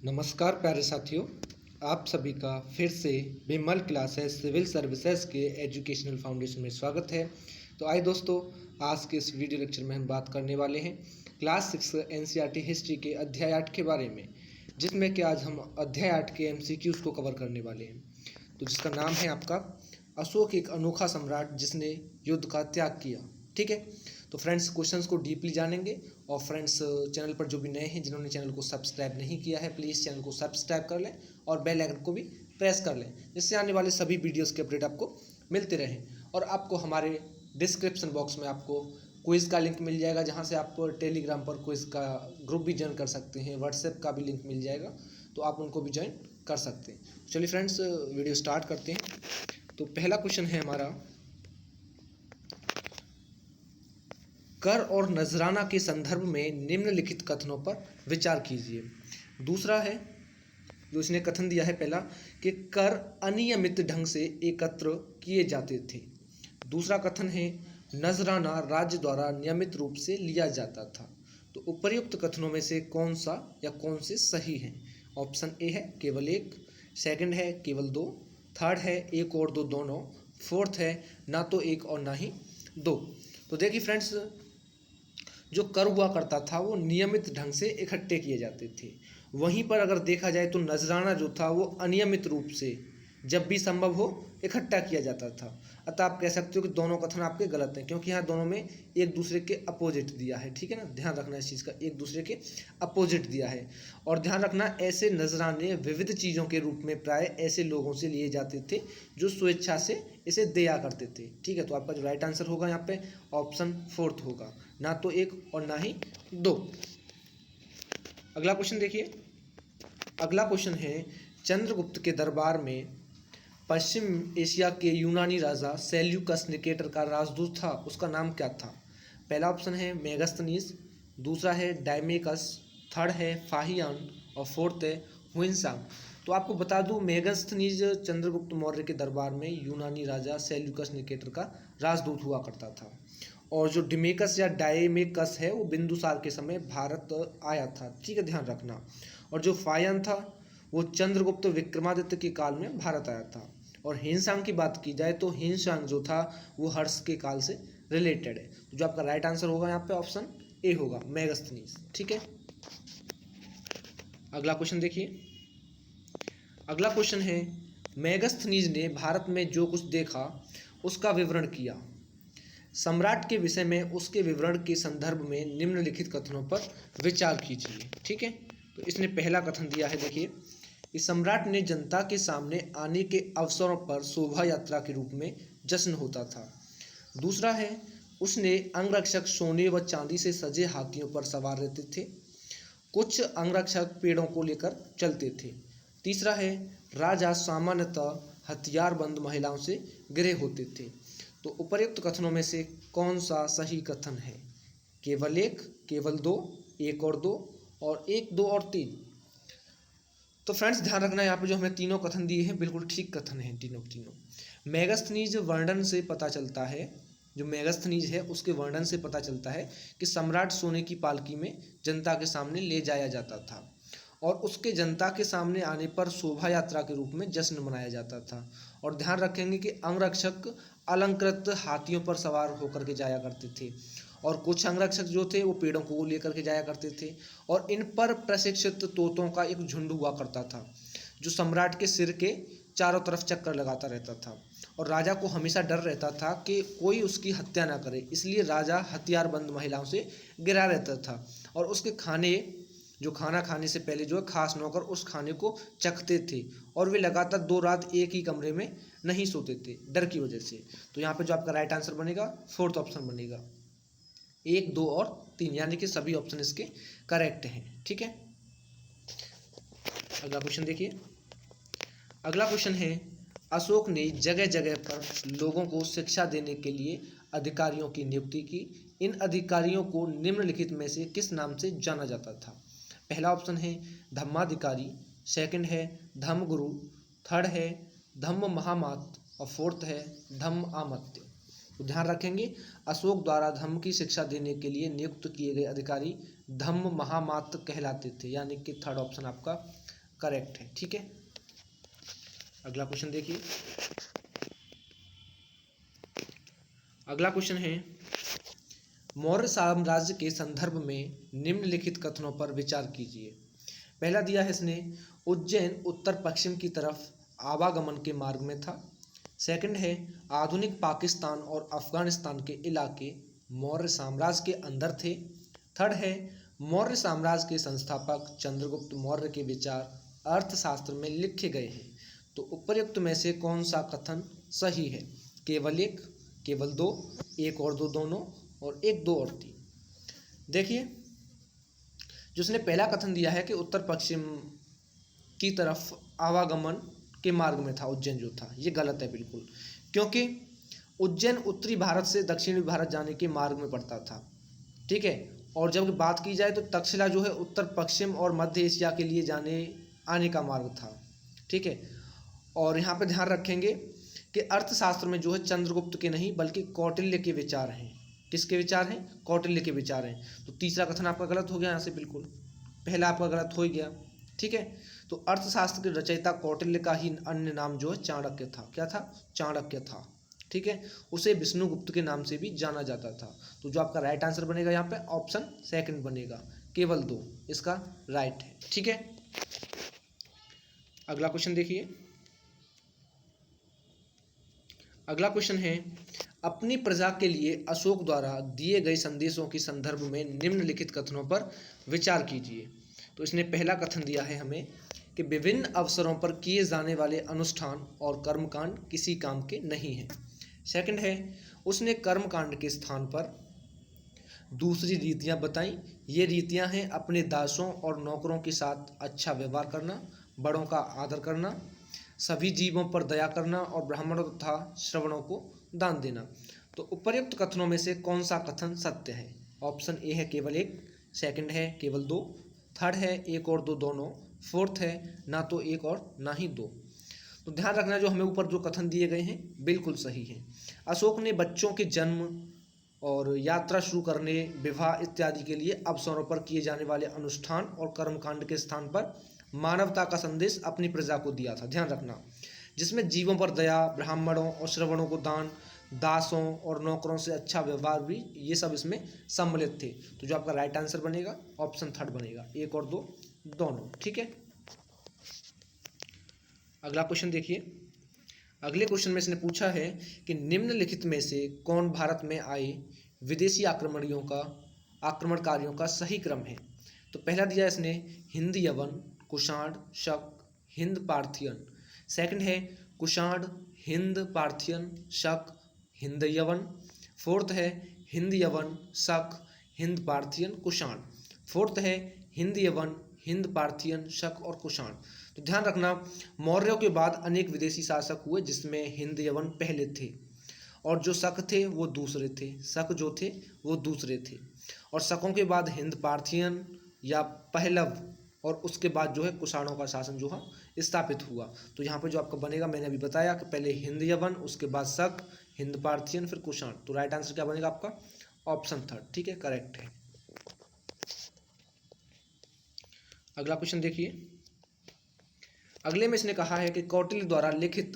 नमस्कार प्यारे साथियों, आप सभी का फिर से विमल क्लासेस सिविल सर्विसेज के एजुकेशनल फाउंडेशन में स्वागत है। तो आइए दोस्तों, आज के इस वीडियो लेक्चर में हम बात करने वाले हैं क्लास 6 एनसीईआरटी हिस्ट्री के अध्याय 8 के बारे में, जिसमें कि आज हम अध्याय 8 के एमसीक्यूज को कवर करने वाले हैं। तो जिसका नाम है आपका अशोक एक अनोखा सम्राट जिसने युद्ध का त्याग किया। ठीक है, तो फ्रेंड्स क्वेश्चंस को डीपली जानेंगे। और फ्रेंड्स चैनल पर जो भी नए हैं, जिन्होंने चैनल को सब्सक्राइब नहीं किया है, प्लीज़ चैनल को सब्सक्राइब कर लें और बेल आइकन को भी प्रेस कर लें, जिससे आने वाले सभी वीडियोस के अपडेट आपको मिलते रहें। और आपको हमारे डिस्क्रिप्शन बॉक्स में आपको क्विज़ का लिंक मिल जाएगा, जहाँ से आप टेलीग्राम पर क्विज़ का ग्रुप भी ज्वाइन कर सकते हैं, व्हाट्सएप का भी लिंक मिल जाएगा, तो आप उनको भी ज्वाइन कर सकते हैं। चलिए फ्रेंड्स वीडियो स्टार्ट करते हैं। तो पहला क्वेश्चन है हमारा, कर और नजराना के संदर्भ में निम्नलिखित कथनों पर विचार कीजिए। दूसरा है जो इसने कथन दिया है पहला, कि कर अनियमित ढंग से एकत्र किए जाते थे। दूसरा कथन है नजराना राज्य द्वारा नियमित रूप से लिया जाता था। तो उपर्युक्त कथनों में से कौन सा या कौन से सही हैं? ऑप्शन ए है केवल एक, सेकंड है केवल दो, थर्ड है एक और दो दोनों, फोर्थ है ना तो एक और ना ही दो। तो देखिए फ्रेंड्स, जो कर हुआ करता था वो नियमित ढंग से इकट्ठे किए जाते थे। वहीं पर अगर देखा जाए तो नजराना जो था वो अनियमित रूप से जब भी संभव हो इकट्ठा किया जाता था। अतः आप कह सकते हो कि दोनों कथन आपके गलत हैं, क्योंकि यहाँ दोनों में एक दूसरे के अपोजिट दिया है। ठीक है ना, ध्यान रखना इस चीज़ का, एक दूसरे के अपोजिट दिया है। और ध्यान रखना, ऐसे नजराने विविध चीज़ों के रूप में प्राय ऐसे लोगों से लिए जाते थे जो स्वेच्छा से इसे दिया करते थे। ठीक है, तो आपका जो राइट आंसर होगा यहाँ पे ऑप्शन फोर्थ होगा, ना तो एक और ना ही दो। अगला क्वेश्चन देखिए। अगला क्वेश्चन है, चंद्रगुप्त के दरबार में पश्चिम एशिया के यूनानी राजा सेल्यूकस निकेटर का राजदूत था, उसका नाम क्या था? पहला ऑप्शन है मेगस्थनीज, दूसरा है डायमेकस, थर्ड है फाहियान और फोर्थ है हुइनसांग। तो आपको बता दूं, मेगस्थनीज चंद्रगुप्त मौर्य के दरबार में यूनानी राजा सेल्यूकस निकेटर का राजदूत हुआ करता था। और जो डिमेकस या डायमेकस है वो बिंदुसार के समय भारत आया था। ठीक है, ध्यान रखना। और जो फाहियान था वो चंद्रगुप्त विक्रमादित्य के काल में भारत आया था। और हिंसांग की बात की जाए तो हिंसांग जो था वो हर्ष के काल से रिलेटेड है। तो जो आपका राइट आंसर होगा यहाँ पे ऑप्शन ए होगा, मेगस्थनीज। ठीक है, अगला क्वेश्चन देखिए। अगला क्वेश्चन है, मेगस्थनीज ने भारत में जो कुछ देखा उसका विवरण किया। सम्राट के विषय में उसके विवरण के संदर्भ में निम्नलिखित कथनों पर विचार कीजिए। ठीक है, तो इसने पहला कथन दिया है, देखिए, कि सम्राट ने जनता के सामने आने के अवसरों पर शोभा यात्रा के रूप में जश्न होता था। दूसरा है, उसने अंगरक्षक सोने व चांदी से सजे हाथियों पर सवार रहते थे। कुछ अंगरक्षक पेड़ों को लेकर चलते थे। तीसरा है, राजा सामान्यतः हथियारबंद महिलाओं से घिरे होते थे। तो उपर्युक्त कथनों में से कौन सा सही कथन है? केवल एक, केवल दो, एक और दो, और एक, दो और तीन। तो फ्रेंड्स ध्यान रखना, यहाँ पे जो हमें तीनों कथन दिए हैं बिल्कुल ठीक कथन हैं तीनों तीनों। मेगस्थनीज वर्णन से पता चलता है, जो मेगस्थनीज है उसके वर्णन से पता चलता है कि सम्राट सोने की पालकी में जनता के सामने ले जाया जाता था और उसके जनता के सामने आने पर शोभा यात्रा के रूप में जश्न मनाया जाता था। और ध्यान रखेंगे कि अंगरक्षक अलंकृत हाथियों पर सवार होकर के जाया करते थे और कुछ अंगरक्षक जो थे वो पेड़ों को लेकर के जाया करते थे। और इन पर प्रशिक्षित तोतों का एक झुंड हुआ करता था जो सम्राट के सिर के चारों तरफ चक्कर लगाता रहता था। और राजा को हमेशा डर रहता था कि कोई उसकी हत्या ना करे, इसलिए राजा हथियारबंद महिलाओं से घिरा रहता था। और उसके खाना खाने से पहले जो है खास नौकर उस खाने को चखते थे और वे लगातार 2 रात एक ही कमरे में नहीं सोते थे डर की वजह से। तो यहाँ पे जो आपका राइट आंसर बनेगा फोर्थ ऑप्शन बनेगा, 1, 2 और 3, यानी कि सभी ऑप्शन इसके करेक्ट हैं। ठीक है, अगला क्वेश्चन देखिए। अगला क्वेश्चन है, अशोक ने जगह जगह पर लोगों को शिक्षा देने के लिए अधिकारियों की नियुक्ति की। इन अधिकारियों को निम्नलिखित में से किस नाम से जाना जाता था? पहला ऑप्शन है धम्माधिकारी, सेकंड है धम्मगुरु, थर्ड है धम्म महामात और फोर्थ है धम्म आमत्य। तो ध्यान रखेंगे, अशोक द्वारा धम्म की शिक्षा देने के लिए नियुक्त किए गए अधिकारी धम्म महामात कहलाते थे, यानी कि थर्ड ऑप्शन आपका करेक्ट है। ठीक है, अगला क्वेश्चन देखिए। अगला क्वेश्चन है, मौर्य साम्राज्य के संदर्भ में निम्नलिखित कथनों पर विचार कीजिए। पहला दिया है इसने, उज्जैन उत्तर पश्चिम की तरफ आवागमन के मार्ग में था। सेकंड है, आधुनिक पाकिस्तान और अफगानिस्तान के इलाके मौर्य साम्राज्य के अंदर थे। थर्ड है, मौर्य साम्राज्य के संस्थापक चंद्रगुप्त मौर्य के विचार अर्थशास्त्र में लिखे गए हैं। तो उपर्युक्त में से कौन सा कथन सही है? केवल एक, केवल दो, एक और दो दोनों, और एक, दो और तीन। देखिए, जो उसने पहला कथन दिया है कि उत्तर पश्चिम की तरफ आवागमन के मार्ग में था उज्जैन जो था, ये गलत है बिल्कुल, क्योंकि उज्जैन उत्तरी भारत से दक्षिणी भारत जाने के मार्ग में पड़ता था। ठीक है, और जब बात की जाए तो तक्षशिला जो है उत्तर पश्चिम और मध्य एशिया के लिए जाने आने का मार्ग था। ठीक है, और यहाँ पे ध्यान रखेंगे कि अर्थशास्त्र में जो है चंद्रगुप्त के नहीं बल्कि कौटिल्य के विचार हैं। किसके विचार हैं? कौटिल्य के विचार हैं। तो तीसरा कथन आपका गलत हो गया यहाँ से, बिल्कुल पहला आपका गलत हो ही गया। ठीक है, तो अर्थशास्त्र के रचयिता कौटिल्य का ही अन्य नाम जो है चाणक्य था। क्या था? चाणक्य था। ठीक है, उसे विष्णुगुप्त के नाम से भी जाना जाता था। तो जो आपका राइट आंसर बनेगा यहाँ पे ऑप्शन सेकंड बनेगा, केवल दो, इसका राइट है। ठीक है, अगला क्वेश्चन देखिए। अगला क्वेश्चन है, अपनी प्रजा के लिए अशोक द्वारा दिए गए संदेशों के संदर्भ में निम्नलिखित कथनों पर विचार कीजिए। तो इसने पहला कथन दिया है हमें कि विभिन्न अवसरों पर किए जाने वाले अनुष्ठान और कर्मकांड किसी काम के नहीं हैं। सेकंड है, उसने कर्मकांड के स्थान पर दूसरी रीतियां बताई। ये रीतियां हैं अपने दासों और नौकरों के साथ अच्छा व्यवहार करना, बड़ों का आदर करना, सभी जीवों पर दया करना और ब्राह्मणों तथा श्रवणों को दान देना। तो उपर्युक्त कथनों में से कौन सा कथन सत्य है? ऑप्शन ए है केवल एक, सेकंड है केवल दो, थर्ड है एक और दो दोनों, फोर्थ है ना तो एक और ना ही दो। तो ध्यान रखना, जो हमें ऊपर जो कथन दिए गए हैं बिल्कुल सही है। अशोक ने बच्चों के जन्म और यात्रा शुरू करने, विवाह इत्यादि के लिए अवसरों पर किए जाने वाले अनुष्ठान और कर्मकांड के स्थान पर मानवता का संदेश अपनी प्रजा को दिया था। ध्यान रखना, जिसमें जीवों पर दया, ब्राह्मणों और श्रवणों को दान, दासों और नौकरों से अच्छा व्यवहार भी, ये सब इसमें सम्मिलित थे। तो जो आपका राइट आंसर बनेगा ऑप्शन थर्ड बनेगा, एक और दो दोनों। ठीक है, अगला क्वेश्चन देखिए। अगले क्वेश्चन में इसने पूछा है कि निम्नलिखित में से कौन भारत में आए विदेशी आक्रमणकारियों का सही क्रम है? तो पहला दिया इसने हिंद यवन, कुषाण, शक, हिंद पार्थियन। सेकंड है कुषाण, हिंद पार्थियन, शक, हिंद यवन। फोर्थ है हिंद यवन, शक, हिंद पार्थियन, कुषाण। फोर्थ है हिंद यवन, हिंद पार्थियन, शक और कुषाण। तो ध्यान रखना, मौर्यों के बाद अनेक विदेशी शासक हुए जिसमें हिंद यवन पहले थे, और जो शक थे वो दूसरे थे, शक जो थे वो दूसरे थे, और शकों के बाद हिंद पार्थियन या पहलव, और उसके बाद जो है कुषाणों का शासन जो है स्थापित हुआ। तो यहाँ पे जो आपका बनेगा, मैंने अभी बताया कि पहले हिंद यवन, उसके बाद शक, हिंद पार्थियन, फिर कुषाण। तो राइट आंसर क्या बनेगा आपका? Option third. ठीक है, करेक्ट है। अगला क्वेश्चन देखिए। अगले में इसने कहा है कि कौटिल्य द्वारा लिखित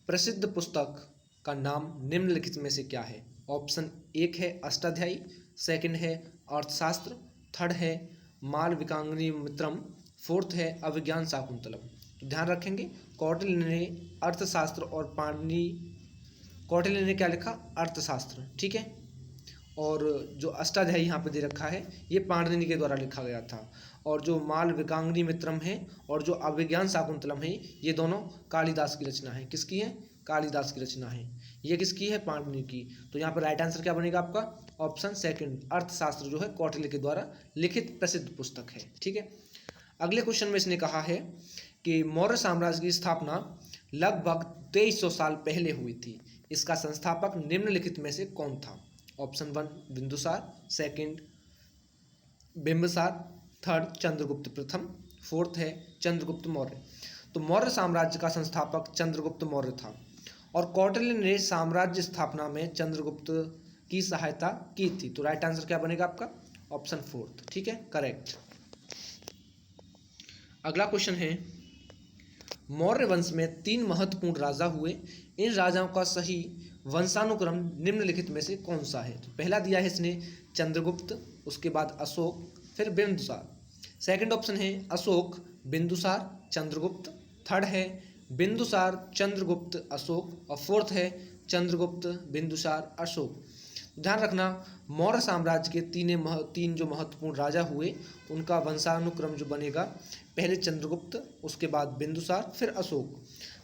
प्रसिद्ध पुस्तक का नाम निम्नलिखित में से क्या है? ऑप्शन एक है अष्टाध्यायी, सेकंड है अर्थशास्त्र, थर्ड है मालविकाग्नि मित्रम, फोर्थ है अभिज्ञान शाकुंतलम। तो ध्यान रखेंगे, कौटिल्य ने अर्थशास्त्र और कौटिल्य ने क्या लिखा? अर्थशास्त्र। ठीक है, और जो अष्टाध्यायी यहाँ पे दे रखा है ये पाणिनि के द्वारा लिखा गया था, और जो मालविकाग्नि मित्रम है और जो अभिज्ञान शाकुंतलम है ये दोनों कालिदास की रचना है। किसकी है? कालिदास की रचना है। ये किसकी है? पाणिनि की। तो यहाँ पर राइट आंसर क्या बनेगा आपका? ऑप्शन सेकंड, अर्थशास्त्र जो है कौटिल्य के द्वारा लिखित प्रसिद्ध पुस्तक है। ठीक है, अगले क्वेश्चन में इसने कहा है कि मौर्य साम्राज्य की स्थापना लगभग 2300 साल पहले हुई थी। इसका संस्थापक निम्नलिखित में से कौन था? Option one Bindusara, second Bimbisara, third Chandragupta प्रथम, फोर्थ है चंद्रगुप्त मौर्य। तो मौर्य साम्राज्य का संस्थापक चंद्रगुप्त मौर्य था, और कौटिल्य ने साम्राज्य स्थापना में चंद्रगुप्त की सहायता की थी। तो राइट आंसर क्या बनेगा आपका? Option fourth. ठीक है, करेक्ट। अगला क्वेश्चन है, मौर्य वंश में 3 महत्वपूर्ण राजा हुए, इन राजाओं का सही वंशानुक्रम निम्नलिखित में से कौन सा है? तो पहला दिया है इसने चंद्रगुप्त, उसके बाद अशोक, फिर बिंदुसार। सेकंड ऑप्शन है अशोक, बिंदुसार, चंद्रगुप्त। थर्ड है बिंदुसार, चंद्रगुप्त, अशोक। और फोर्थ है चंद्रगुप्त, बिंदुसार, अशोक। ध्यान रखना, मौर्य साम्राज्य के तीन जो महत्वपूर्ण राजा हुए उनका वंशानुक्रम जो बनेगा, पहले चंद्रगुप्त, उसके बाद बिंदुसार, फिर अशोक।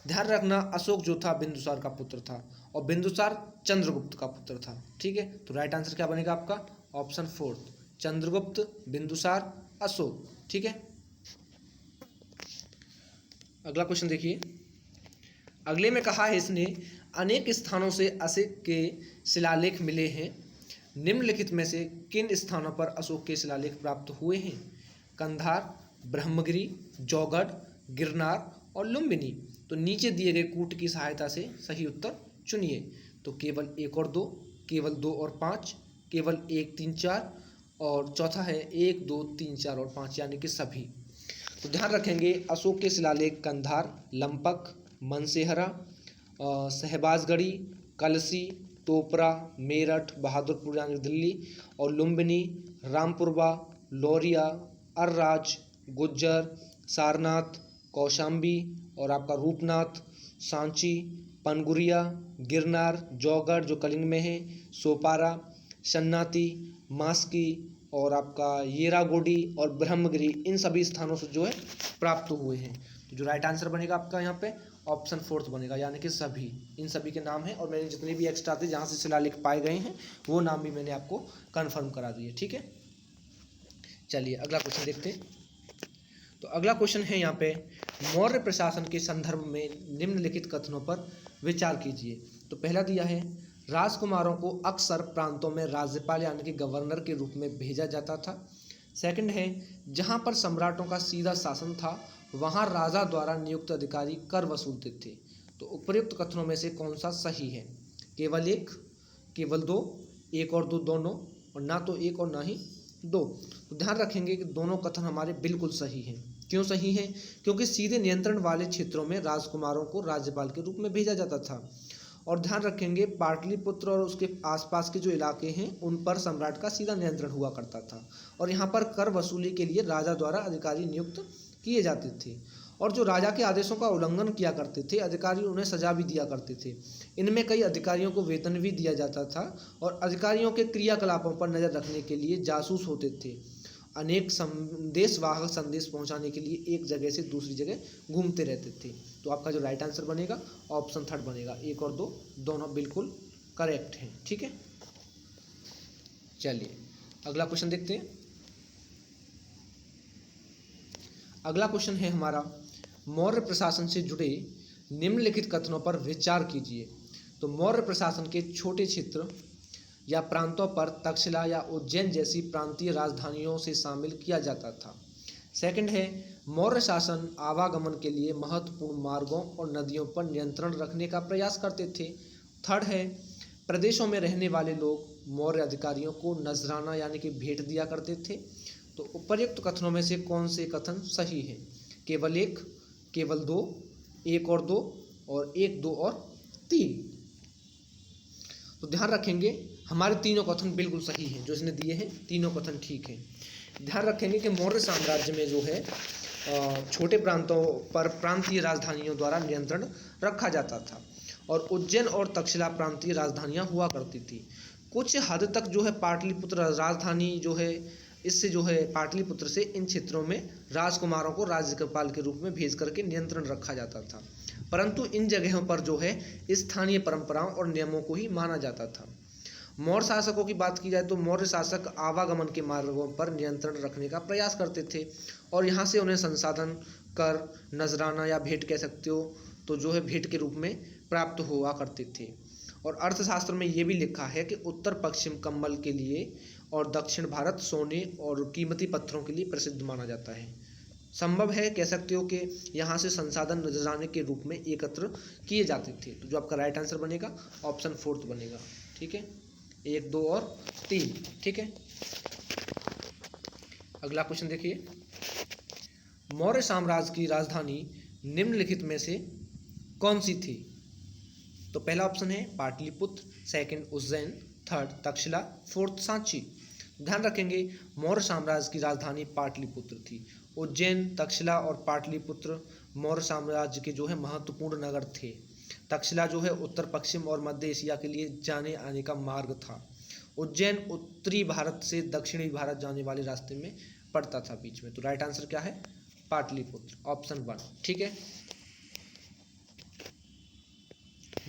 ध्यान रखना, अशोक जो था बिंदुसार का पुत्र था और बिंदुसार चंद्रगुप्त का पुत्र था। ठीक है, तो राइट आंसर क्या बनेगा आपका? Option fourth, Chandragupta, Bindusara, Ashoka. ठीक है, अगला क्वेश्चन देखिए। अगले में कहा है इसने, अनेक स्थानों से अशोक के शिलालेख मिले हैं, निम्नलिखित में से किन स्थानों पर अशोक के शिलालेख प्राप्त हुए हैं? कंधार, ब्रह्मगिरी, जौगढ़, गिरनार और लुम्बिनी। तो नीचे दिए गए कूट की सहायता से सही उत्तर चुनिए। तो केवल 1 और 2, केवल 2 और 5, केवल 1, 3, 4 और चौथा है 1, 2, 3, 4 और 5 यानी कि सभी। तो ध्यान रखेंगे, अशोक के शिलालेख कंधार, लंपक, मनसेहरा, शहबाजगढ़ी, कलसी, टोपरा, मेरठ, बहादुरपुर यानी दिल्ली और लुम्बिनी, रामपुरवा, लौरिया, अर्राज, गुज्जर, सारनाथ, कौशाम्बी और आपका रूपनाथ, सांची, पनगुरिया, गिरनार, जौगढ़ जो कलिंग में है, सोपारा, शन्नाती, मास्की और आपका येरागोडी और ब्रह्मगिरी, इन सभी स्थानों से जो है प्राप्त हुए हैं। तो जो राइट आंसर बनेगा आपका यहाँ पे ऑप्शन फोर्थ बनेगा, यानी कि सभी, इन सभी के नाम हैं। और मैंने जितने भी एक्स्ट्रा थे जहाँ से शिलालेख पाए गए हैं वो नाम भी मैंने आपको कंफर्म करा दिए। ठीक है, चलिए अगला क्वेश्चन देखते हैं। तो अगला क्वेश्चन है यहाँ पे, मौर्य प्रशासन के संदर्भ में निम्नलिखित कथनों पर विचार कीजिए। तो पहला दिया है, राजकुमारों को अक्सर प्रांतों में राज्यपाल यानी कि गवर्नर के रूप में भेजा जाता था। सेकंड है, जहाँ पर सम्राटों का सीधा शासन था वहाँ राजा द्वारा नियुक्त अधिकारी कर वसूलते थे। तो उपर्युक्त कथनों में से कौन सा सही है? केवल 1, केवल 2, 1 और 2 दोनों, और ना तो 1 और ना ही 2। तो ध्यान रखेंगे कि दोनों कथन हमारे बिल्कुल सही हैं। क्यों सही है? क्योंकि सीधे नियंत्रण वाले क्षेत्रों में राजकुमारों को राज्यपाल के रूप में भेजा जाता था। और ध्यान रखेंगे, पाटलिपुत्र और उसके आसपास के जो इलाके हैं उन पर सम्राट का सीधा नियंत्रण हुआ करता था और यहाँ पर कर वसूली के लिए राजा द्वारा अधिकारी नियुक्त किए जाते थे। और जो राजा के आदेशों का उल्लंघन किया करते थे अधिकारी, उन्हें सजा भी दिया करते थे। इनमें कई अधिकारियों को वेतन भी दिया जाता था और अधिकारियों के क्रियाकलापों पर नज़र रखने के लिए जासूस होते थे। अनेक संदेशवाहक संदेश पहुंचाने के लिए एक जगह से दूसरी जगह घूमते रहते थे। तो आपका जो राइट आंसर बनेगा ऑप्शन थर्ड बनेगा, 1 और 2 दोनों बिल्कुल करेक्ट हैं। ठीक है, चलिए अगला क्वेश्चन देखते हैं। अगला क्वेश्चन है हमारा, मौर्य प्रशासन से जुड़े निम्नलिखित कथनों पर विचार कीजिए। तो मौर्य प्रशासन के छोटे क्षेत्र या प्रांतों पर तक्षशिला या उज्जैन जैसी प्रांतीय राजधानियों से शामिल किया जाता था। सेकंड है, मौर्य शासन आवागमन के लिए महत्वपूर्ण मार्गों और नदियों पर नियंत्रण रखने का प्रयास करते थे। थर्ड है, प्रदेशों में रहने वाले लोग मौर्य अधिकारियों को नजराना यानी कि भेंट दिया करते थे। तो उपर्युक्त कथनों में से कौन से कथन सही है? केवल 1, केवल 2, 1 और 2 और 1, 2 और 3। तो ध्यान रखेंगे, हमारे तीनों कथन बिल्कुल सही हैं, जो इसने दिए हैं तीनों कथन ठीक हैं। ध्यान रखेंगे कि मौर्य साम्राज्य में जो है छोटे प्रांतों पर प्रांतीय राजधानियों द्वारा नियंत्रण रखा जाता था और उज्जैन और तक्षशिला प्रांतीय राजधानियां हुआ करती थी। कुछ हद तक जो है पाटलिपुत्र राजधानी जो है, इससे जो है पाटलिपुत्र से इन क्षेत्रों में राजकुमारों को राज्यपाल के रूप में भेज करके नियंत्रण रखा जाता था, परंतु इन जगहों पर जो है स्थानीय परंपराओं और नियमों को ही माना जाता था। मौर्य शासकों की बात की जाए तो मौर्य शासक आवागमन के मार्गों पर नियंत्रण रखने का प्रयास करते थे और यहाँ से उन्हें संसाधन, कर, नजराना या भेंट कह सकते हो, तो जो है भेंट के रूप में प्राप्त हुआ करते थे। और अर्थशास्त्र में ये भी लिखा है कि उत्तर पश्चिम कम्बल के लिए और दक्षिण भारत सोने और कीमती पत्थरों के लिए प्रसिद्ध माना जाता है। संभव है कह सकते हो कि यहाँ से संसाधन नजराने के रूप में एकत्र किए जाते थे। तो जो आपका राइट आंसर बनेगा ऑप्शन फोर्थ बनेगा। ठीक है, 1, 2 और 3। ठीक है, अगला क्वेश्चन देखिए। मौर्य साम्राज्य की राजधानी निम्नलिखित में से कौन सी थी? तो पहला ऑप्शन है Pataliputra, second Ujjain, third Takshashila, fourth Sanchi. ध्यान रखेंगे मौर्य साम्राज्य की राजधानी पाटलिपुत्र थी। उज्जैन, तक्षशिला और पाटलिपुत्र मौर्य साम्राज्य के जो है महत्वपूर्ण नगर थे। तक्षशिला जो है उत्तर पश्चिम और मध्य एशिया के लिए जाने आने का मार्ग था। उज्जैन उत्तरी भारत से दक्षिणी भारत जाने वाले रास्ते में पड़ता था बीच में। तो राइट आंसर क्या है? पाटलिपुत्र, ऑप्शन 1। ठीक है,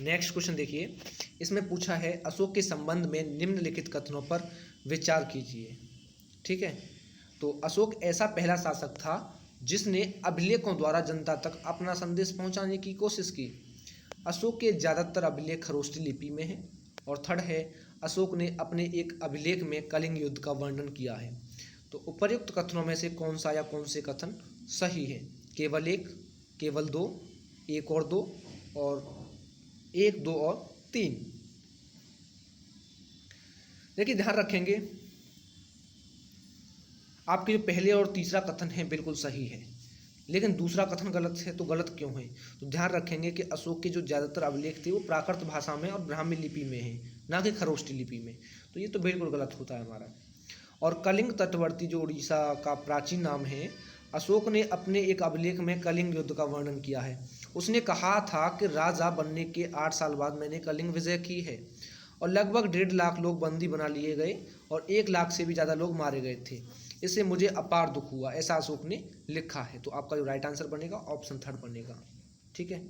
नेक्स्ट क्वेश्चन देखिए। इसमें पूछा है अशोक के संबंध में निम्नलिखित कथनों पर विचार कीजिए। ठीक है, तो अशोक ऐसा पहला शासक था जिसने अभिलेखों द्वारा जनता तक अपना संदेश पहुंचाने की कोशिश की। अशोक के ज़्यादातर अभिलेख खरोष्ठी लिपि में हैं। और थर्ड है अशोक ने अपने एक अभिलेख में कलिंग युद्ध का वर्णन किया है। तो उपर्युक्त कथनों में से कौन सा या कौन से कथन सही है? केवल एक, केवल दो, एक और दो, और एक, दो और तीन। देखिए ध्यान रखेंगे आपके जो पहले और तीसरा कथन है बिल्कुल सही है, लेकिन दूसरा कथन गलत है। तो गलत क्यों है? तो ध्यान रखेंगे कि अशोक के जो ज़्यादातर अभिलेख थे वो प्राकृत भाषा में और ब्राह्मी लिपि में है, ना कि खरोष्ठी लिपि में। तो ये तो बिल्कुल गलत होता है हमारा। और कलिंग तटवर्ती जो उड़ीसा का प्राचीन नाम है, अशोक ने अपने एक अभिलेख में कलिंग युद्ध का वर्णन किया है। उसने कहा था कि राजा बनने के 8 साल बाद मैंने कलिंग विजय की है और लगभग 1.5 लाख लोग बंदी बना लिए गए और 1 लाख से भी ज़्यादा लोग मारे गए थे। इससे मुझे अपार दुख हुआ, ऐसा अशोक ने लिखा है। तो आपका जो राइट आंसर बनेगा ऑप्शन 3 बनेगा। ठीक है,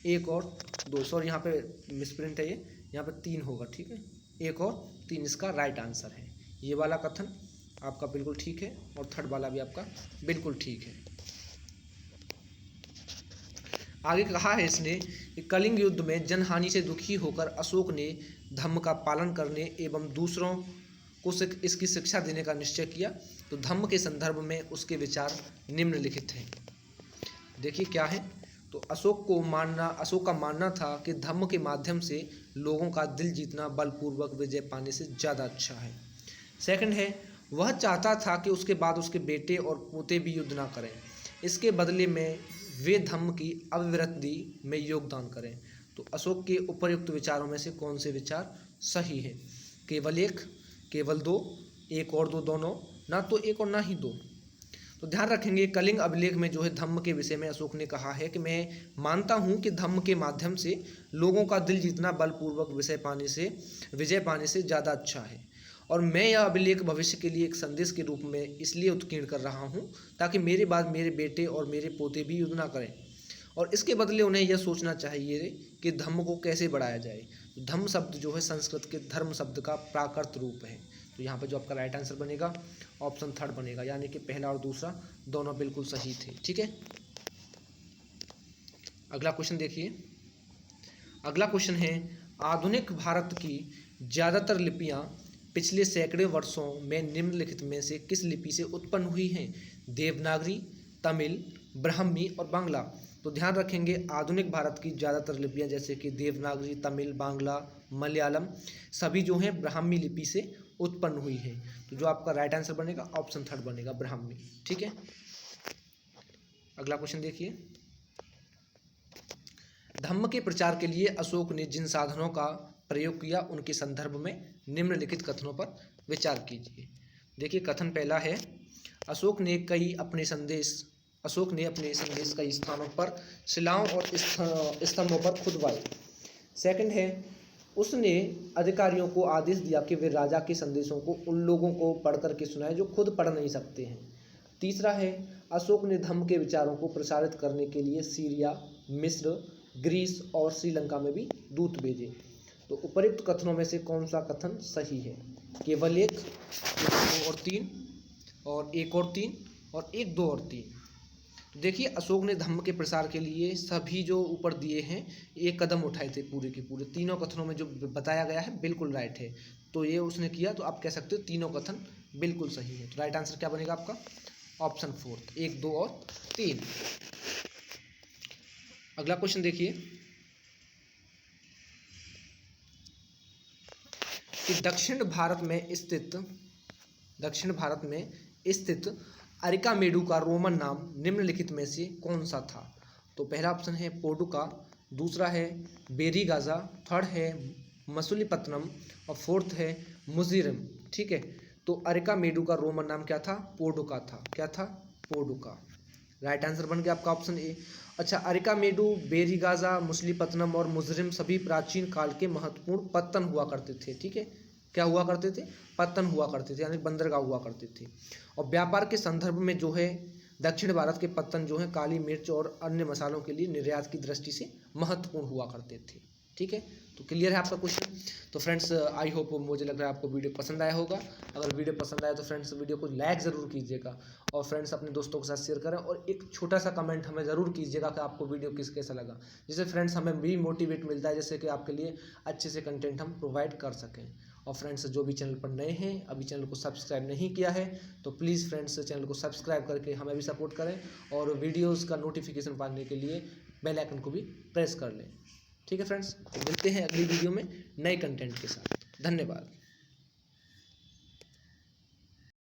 एक और दो, सॉरी यहाँ पे मिसप्रिंट है, ये यहाँ पे 3 होगा। ठीक है, एक और 3 इसका राइट आंसर है। ये वाला कथन आपका बिल्कुल ठीक है और थर्ड वाला भी आपका बिल्कुल ठीक है। आगे कहा है इसने कि कलिंग युद्ध में जनहानि से दुखी होकर अशोक ने धम्म का पालन करने एवं दूसरों को इसकी शिक्षा देने का निश्चय किया। तो धम्म के संदर्भ में उसके विचार निम्नलिखित हैं। देखिए क्या है, तो अशोक का मानना था कि धम्म के माध्यम से लोगों का दिल जीतना बलपूर्वक विजय पाने से ज़्यादा अच्छा है। सेकंड है, वह चाहता था कि उसके बाद उसके बेटे और पोते भी युद्ध ना करें, इसके बदले में वे धम्म की अभिवृद्धि में योगदान करें। तो अशोक के उपर्युक्त विचारों में से कौन से विचार सही है? केवल एक, केवल दो, एक और दो, दोनों, ना तो एक और ना ही दो। तो ध्यान रखेंगे कलिंग अभिलेख में जो है धम्म के विषय में अशोक ने कहा है कि मैं मानता हूँ कि धम्म के माध्यम से लोगों का दिल जीतना बलपूर्वक विजय पाने से ज़्यादा अच्छा है और मैं यह अभिलेख भविष्य के लिए एक संदेश के रूप में इसलिए उत्कीर्ण कर रहा हूँ ताकि मेरे बाद मेरे बेटे और मेरे पोते भी युद्ध ना करें और इसके बदले उन्हें यह सोचना चाहिए कि धम्म को कैसे बढ़ाया जाए। धम्म शब्द जो है संस्कृत के धर्म शब्द का प्राकृत रूप है। तो यहाँ पर जो आपका राइट आंसर बनेगा ऑप्शन 3 बनेगा, यानी कि पहला और दूसरा दोनों बिल्कुल सही थे। ठीक है, अगला क्वेश्चन देखिए। अगला क्वेश्चन है आधुनिक भारत की ज़्यादातर लिपियाँ पिछले सैकड़ों वर्षों में निम्नलिखित में से किस लिपि से उत्पन्न हुई हैं? देवनागरी, तमिल, ब्राह्मी और बांग्ला। तो ध्यान रखेंगे आधुनिक भारत की ज़्यादातर लिपियाँ जैसे कि देवनागरी, तमिल, बांग्ला, मलयालम सभी जो हैं ब्राह्मी लिपि से उत्पन्न हुई है। तो जो आपका राइट आंसर बनेगा ऑप्शन 3 बनेगा, ब्राह्मी। ठीक है, अगला क्वेश्चन देखिए। धम्म के प्रचार के लिए अशोक ने जिन साधनों का प्रयोग किया उनके संदर्भ में निम्नलिखित कथनों पर विचार कीजिए। देखिए कथन पहला है अशोक ने अपने संदेश कई स्थानों पर शिलाओं और स्तंभों पर खुदवाए। सेकंड है उसने अधिकारियों को आदेश दिया कि वे राजा के संदेशों को उन लोगों को पढ़ करके सुनाए जो खुद पढ़ नहीं सकते हैं। तीसरा है अशोक ने धम्म के विचारों को प्रसारित करने के लिए सीरिया, मिस्र, ग्रीस और श्रीलंका में भी दूत भेजे। तो उपर्युक्त कथनों में से कौन सा कथन सही है? केवल एक, दो और तीन, और एक और तीन, और एक, दो और तीन। देखिए अशोक ने धम्म के प्रसार के लिए सभी जो ऊपर दिए हैं एक कदम उठाए थे, पूरे के पूरे तीनों कथनों में जो बताया गया है बिल्कुल राइट है। तो ये उसने किया, तो आप कह सकते हो तीनों कथन बिल्कुल सही है। तो राइट आंसर क्या बनेगा आपका? ऑप्शन 4, 1, 2 और 3। अगला क्वेश्चन देखिए कि दक्षिण भारत में स्थित अरिकामेडू का रोमन नाम निम्नलिखित में से कौन सा था? तो पहला ऑप्शन है पोडुका, दूसरा है बेरीगाजा, थर्ड है मसुलीपत्तनम और फोर्थ है मुजीरम। ठीक है, तो अरिकामेडू का रोमन नाम क्या था? पोडुका था। क्या था? पोडुका। राइट आंसर बन गया आपका ऑप्शन ए। अच्छा, अरिकामेडू, बेरीगाजा, मसुलीपत्तनम और मुजरिम सभी प्राचीन काल के महत्वपूर्ण पत्तन हुआ करते थे। ठीक है, क्या हुआ करते थे? पत्तन हुआ करते थे, यानी बंदरगाह हुआ करते थे। और व्यापार के संदर्भ में जो है दक्षिण भारत के पत्तन जो है काली मिर्च और अन्य मसालों के लिए निर्यात की दृष्टि से महत्वपूर्ण हुआ करते थे। ठीक है, तो क्लियर है आपका क्वेश्चन। तो फ्रेंड्स, आई होप, मुझे लग रहा है आपको वीडियो पसंद आया होगा। अगर वीडियो पसंद आया तो फ्रेंड्स वीडियो को लाइक ज़रूर कीजिएगा और फ्रेंड्स अपने दोस्तों के साथ शेयर करें और एक छोटा सा कमेंट हमें ज़रूर कीजिएगा कि आपको वीडियो कैसा लगा, जिससे फ्रेंड्स हमें भी मोटिवेट मिलता है, जैसे कि आपके लिए अच्छे से कंटेंट हम प्रोवाइड कर सकें। और फ्रेंड्स, जो भी चैनल पर नए हैं, अभी चैनल को सब्सक्राइब नहीं किया है, तो प्लीज़ फ्रेंड्स चैनल को सब्सक्राइब करके हमें भी सपोर्ट करें और वीडियोज़ का नोटिफिकेशन पाने के लिए बेल आइकन को भी प्रेस कर लें। ठीक है फ्रेंड्स, मिलते हैं अगली वीडियो में नए कंटेंट के साथ। धन्यवाद।